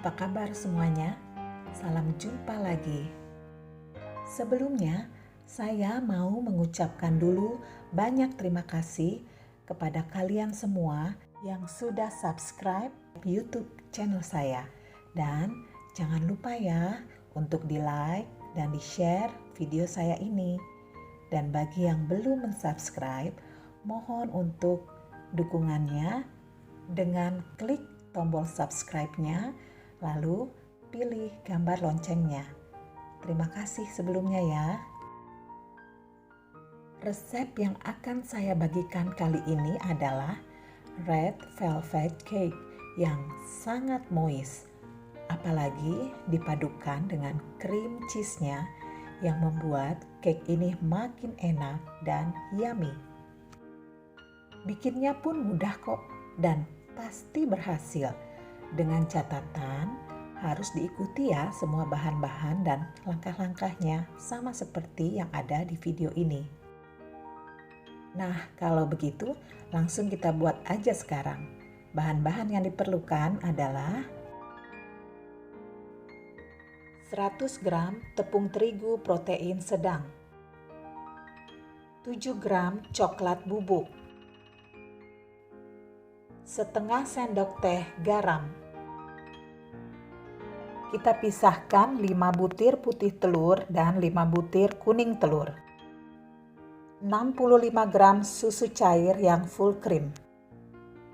apa kabar semuanya? Salam jumpa lagi. Sebelumnya, saya mau mengucapkan dulu banyak terima kasih kepada kalian semua yang sudah subscribe YouTube channel saya. Dan jangan lupa ya untuk di-like dan di-share video saya ini. Dan bagi yang belum mensubscribe, mohon untuk dukungannya dengan klik tombol subscribe-nya, lalu pilih gambar loncengnya. Terima kasih sebelumnya ya. Resep yang akan saya bagikan kali ini adalah red velvet cake yang sangat moist. Apalagi dipadukan dengan cream cheese-nya yang membuat cake ini makin enak dan yummy. Bikinnya pun mudah kok dan pasti berhasil. Dengan catatan harus diikuti ya semua bahan-bahan dan langkah-langkahnya sama seperti yang ada di video ini. Nah, kalau begitu langsung kita buat aja sekarang. Bahan-bahan yang diperlukan adalah 100 gram tepung terigu protein sedang, 7 gram coklat bubuk, setengah sendok teh garam. Kita pisahkan 5 butir putih telur dan 5 butir kuning telur. 65 gram susu cair yang full cream.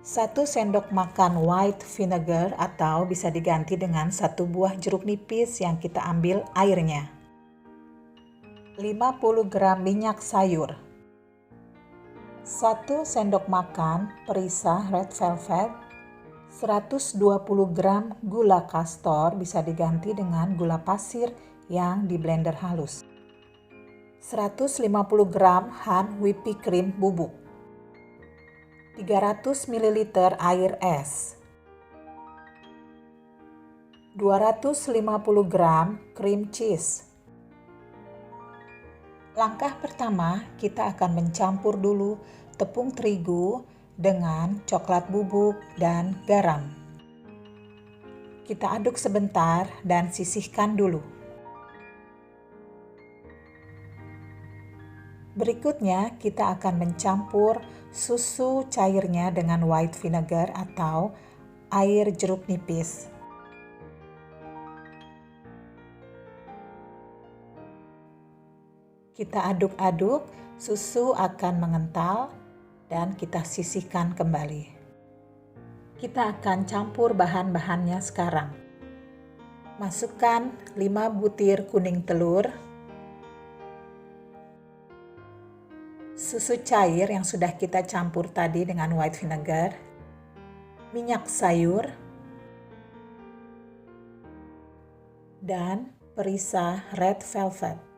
1 sendok makan white vinegar atau bisa diganti dengan 1 buah jeruk nipis yang kita ambil airnya. 50 gram minyak sayur. 1 sendok makan perisa red velvet, 120 gram gula kastor bisa diganti dengan gula pasir yang di blender halus, 150 gram hand whipping cream bubuk, 300 ml air es, 250 gram cream cheese. Langkah pertama, kita akan mencampur dulu tepung terigu dengan coklat bubuk dan garam. Kita aduk sebentar dan sisihkan dulu. Berikutnya, kita akan mencampur susu cairnya dengan white vinegar atau air jeruk nipis. Kita aduk-aduk, susu akan mengental dan kita sisihkan kembali. Kita akan campur bahan-bahannya sekarang. Masukkan 5 butir kuning telur, susu cair yang sudah kita campur tadi dengan white vinegar, minyak sayur, dan perisa red velvet.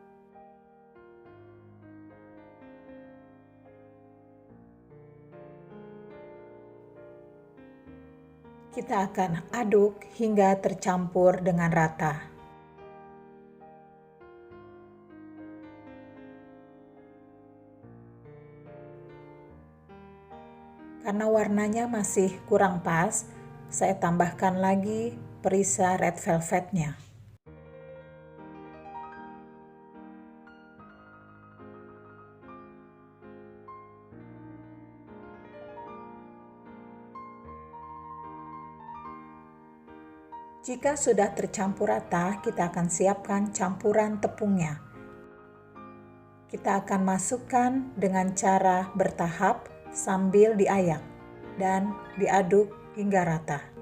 Kita akan aduk hingga tercampur dengan rata. Karena warnanya masih kurang pas, saya tambahkan lagi perisa red velvetnya. Jika sudah tercampur rata, kita akan siapkan campuran tepungnya. Kita akan masukkan dengan cara bertahap sambil diayak dan diaduk hingga rata.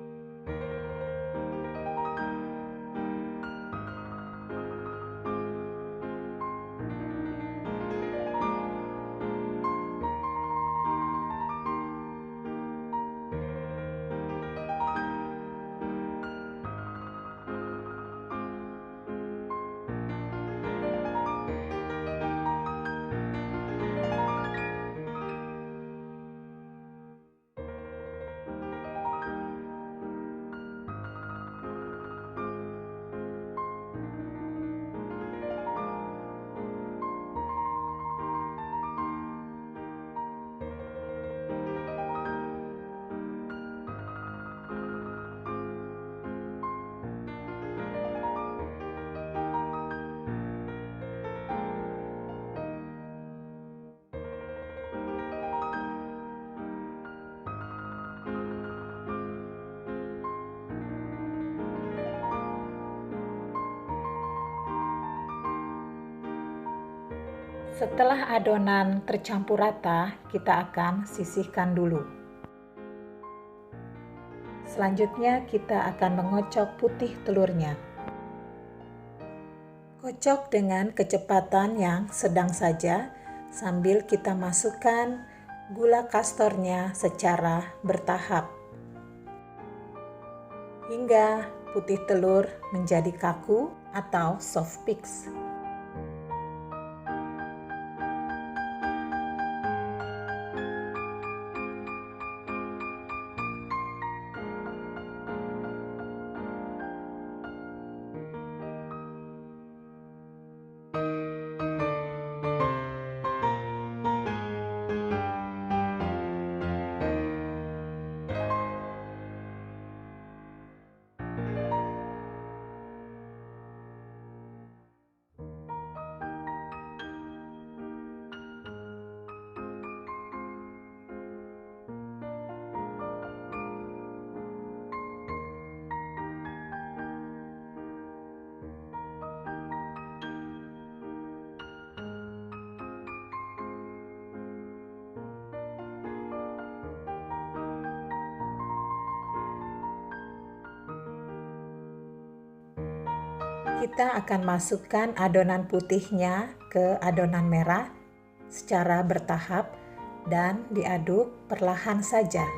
Setelah adonan tercampur rata, kita akan sisihkan dulu. Selanjutnya kita akan mengocok putih telurnya. Kocok dengan kecepatan yang sedang saja sambil kita masukkan gula kastornya secara bertahap hingga putih telur menjadi kaku atau soft peaks. Kita akan masukkan adonan putihnya ke adonan merah secara bertahap dan diaduk perlahan saja.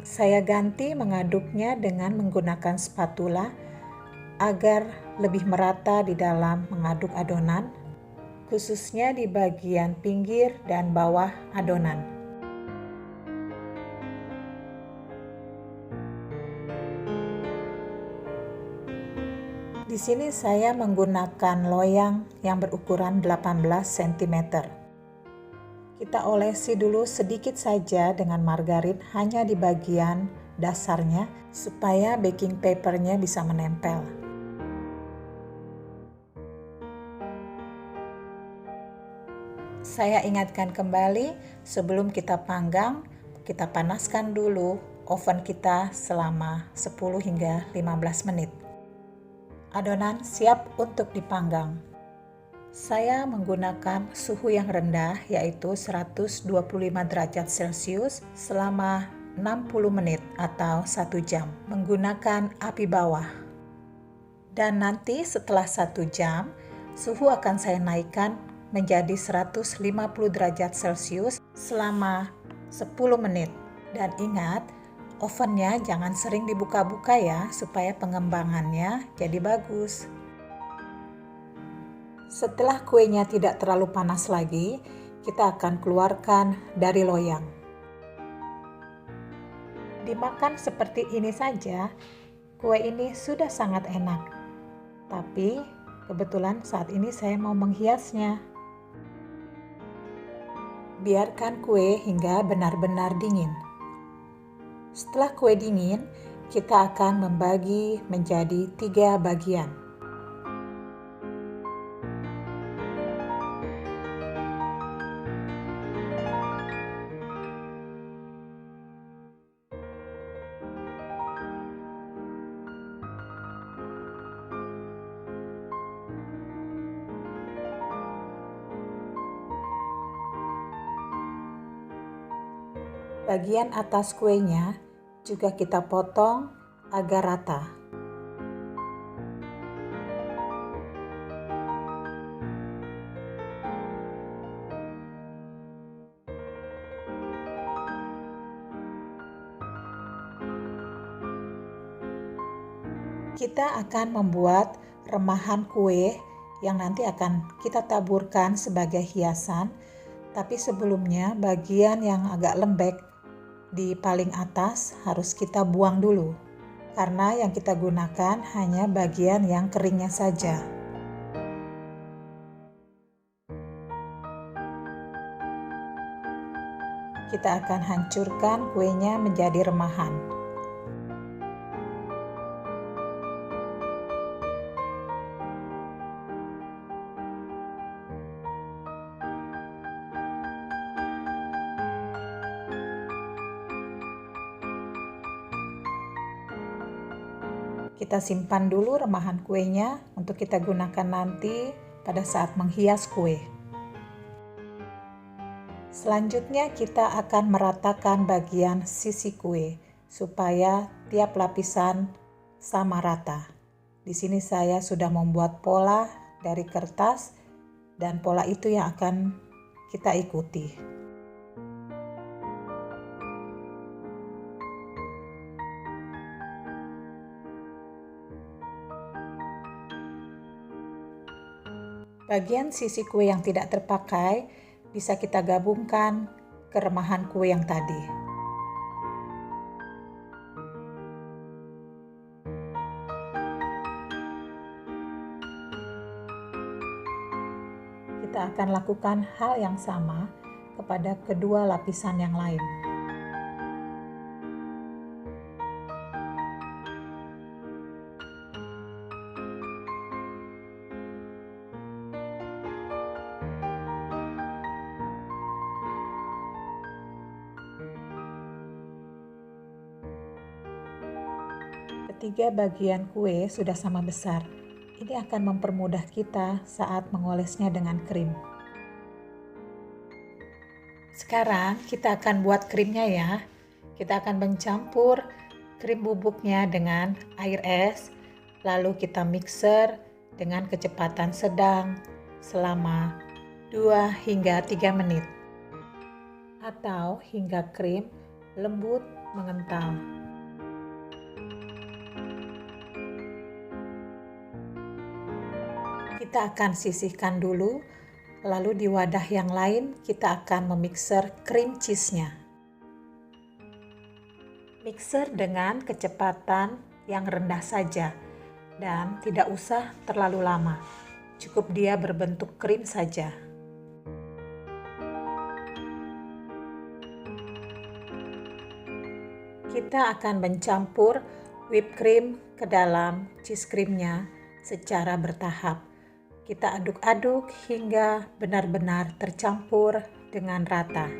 Saya ganti mengaduknya dengan menggunakan spatula agar lebih merata di dalam mengaduk adonan, khususnya di bagian pinggir dan bawah adonan. Di sini saya menggunakan loyang yang berukuran 18 cm. Kita olesi dulu sedikit saja dengan margarin hanya di bagian dasarnya supaya baking papernya bisa menempel. Saya ingatkan kembali, sebelum kita panggang, kita panaskan dulu oven kita selama 10 hingga 15 menit. Adonan siap untuk dipanggang. Saya menggunakan suhu yang rendah yaitu 125 derajat Celcius selama 60 menit atau 1 jam menggunakan api bawah. Dan nanti setelah 1 jam, suhu akan saya naikkan menjadi 150 derajat Celcius selama 10 menit. Dan ingat, ovennya jangan sering dibuka-buka ya supaya pengembangannya jadi bagus. Setelah kuenya tidak terlalu panas lagi, kita akan keluarkan dari loyang. Dimakan seperti ini saja, Kue ini sudah sangat enak, tapi kebetulan saat ini saya mau menghiasnya. Biarkan kue hingga benar-benar dingin. Setelah kue dingin, kita akan membagi menjadi 3 bagian. Bagian atas kuenya juga kita potong agar rata. Kita akan membuat remahan kue yang nanti akan kita taburkan sebagai hiasan, tapi sebelumnya bagian yang agak lembek di paling atas harus kita buang dulu, karena yang kita gunakan hanya bagian yang keringnya saja. Kita akan hancurkan kuenya menjadi remahan. Kita simpan dulu remahan kuenya untuk kita gunakan nanti pada saat menghias kue. Selanjutnya kita akan meratakan bagian sisi kue supaya tiap lapisan sama rata. Di sini saya sudah membuat pola dari kertas dan pola itu yang akan kita ikuti. Bagian sisi kue yang tidak terpakai bisa kita gabungkan ke remahan kue yang tadi. Kita akan lakukan hal yang sama kepada kedua lapisan yang lain. Ketiga bagian kue sudah sama besar. Ini akan mempermudah kita saat mengolesnya dengan krim. Sekarang kita akan buat krimnya ya. Kita akan mencampur krim bubuknya dengan air es, lalu kita mixer dengan kecepatan sedang selama 2 hingga 3 menit. Atau hingga krim lembut mengental. Kita akan sisihkan dulu, lalu di wadah yang lain kita akan memixer cream cheese-nya. Mixer dengan kecepatan yang rendah saja dan tidak usah terlalu lama. Cukup dia berbentuk krim saja. Kita akan mencampur whipped cream ke dalam cheese cream-nya secara bertahap. Kita aduk-aduk hingga benar-benar tercampur dengan rata.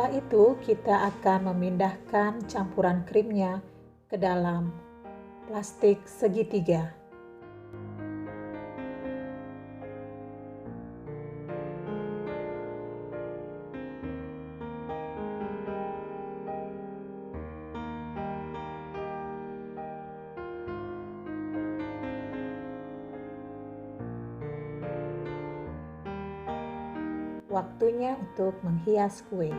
Setelah itu kita akan memindahkan campuran krimnya ke dalam plastik segitiga. Waktunya untuk menghias kue.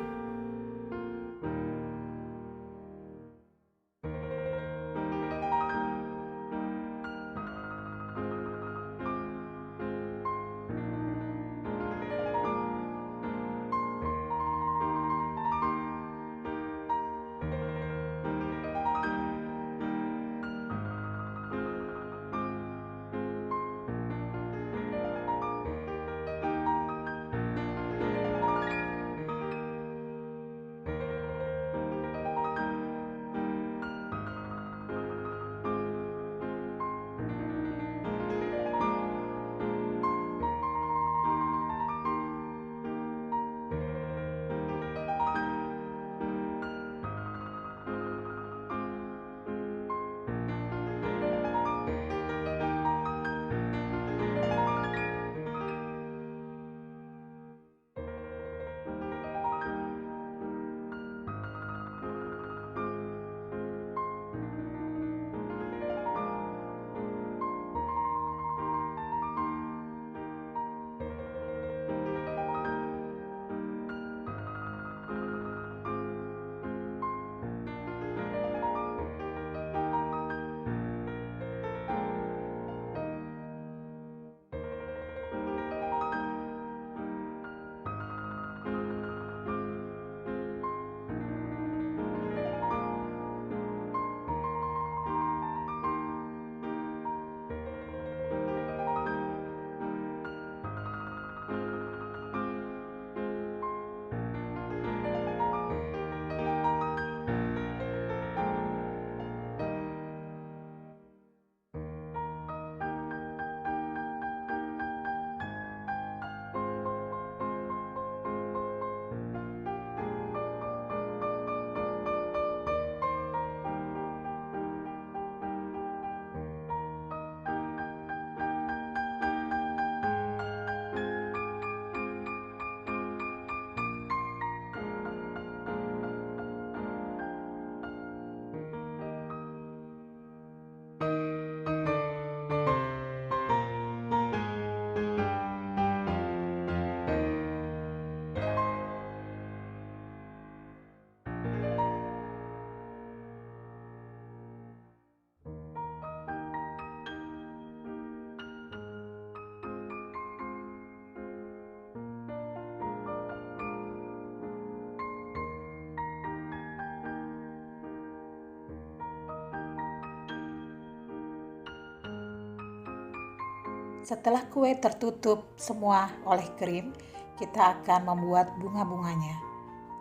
Setelah kue tertutup semua oleh krim, kita akan membuat bunga-bunganya.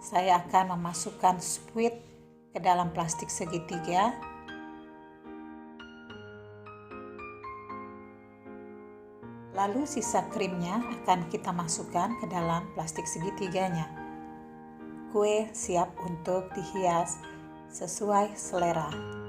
Saya akan memasukkan squid ke dalam plastik segitiga. Lalu sisa krimnya akan kita masukkan ke dalam plastik segitiganya. Kue siap untuk dihias sesuai selera.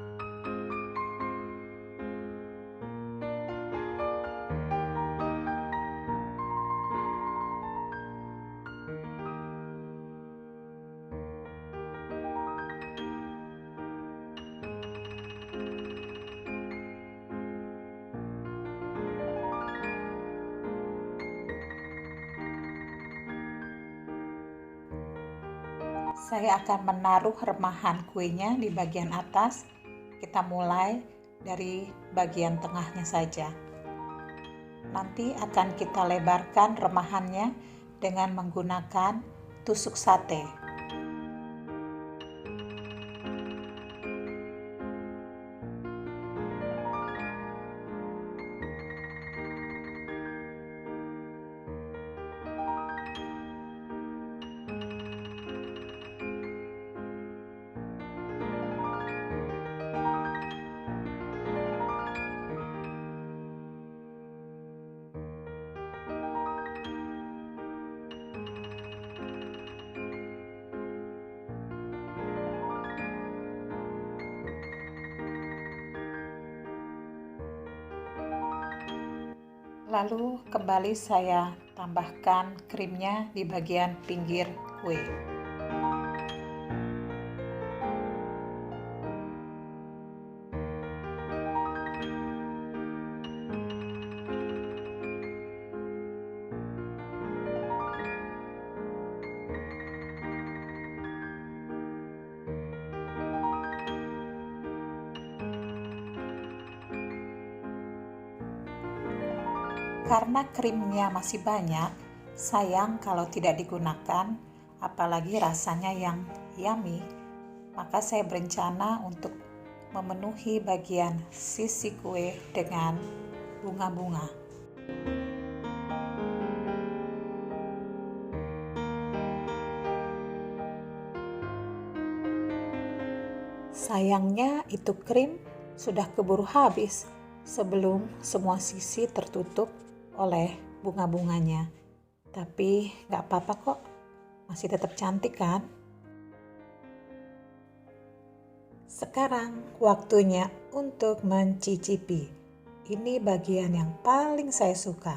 Saya akan menaruh remahan kuenya di bagian atas. Kita mulai dari bagian tengahnya saja. Nanti akan kita lebarkan remahannya dengan menggunakan tusuk sate. Lalu kembali saya tambahkan krimnya di bagian pinggir kue. Karena krimnya masih banyak, sayang kalau tidak digunakan, apalagi rasanya yang yummy, maka saya berencana untuk memenuhi bagian sisi kue dengan bunga-bunga. Sayangnya itu krim sudah keburu habis sebelum semua sisi tertutup oleh bunga-bunganya. Tapi gak apa-apa kok, masih tetap cantik kan? Sekarang waktunya untuk mencicipi. Ini bagian yang paling saya suka.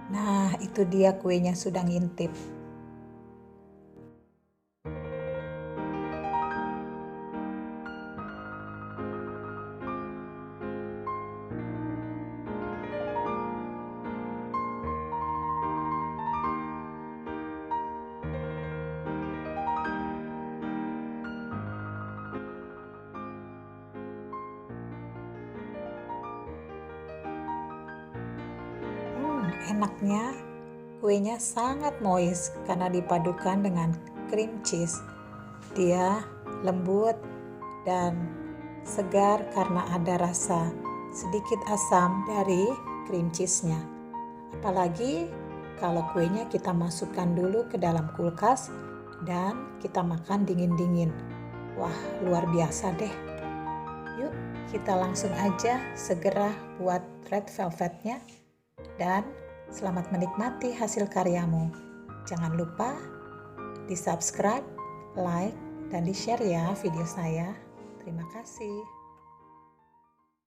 Nah, itu dia kuenya sudah ngintip. Enaknya, kuenya sangat moist karena dipadukan dengan cream cheese. Dia lembut dan segar karena ada rasa sedikit asam dari cream cheese-nya. Apalagi kalau kuenya kita masukkan dulu ke dalam kulkas dan kita makan dingin-dingin. Wah, luar biasa deh. Yuk, kita langsung aja segera buat red velvetnya dan selamat menikmati hasil karyamu. Jangan lupa di subscribe, like, dan di share ya video saya. Terima kasih.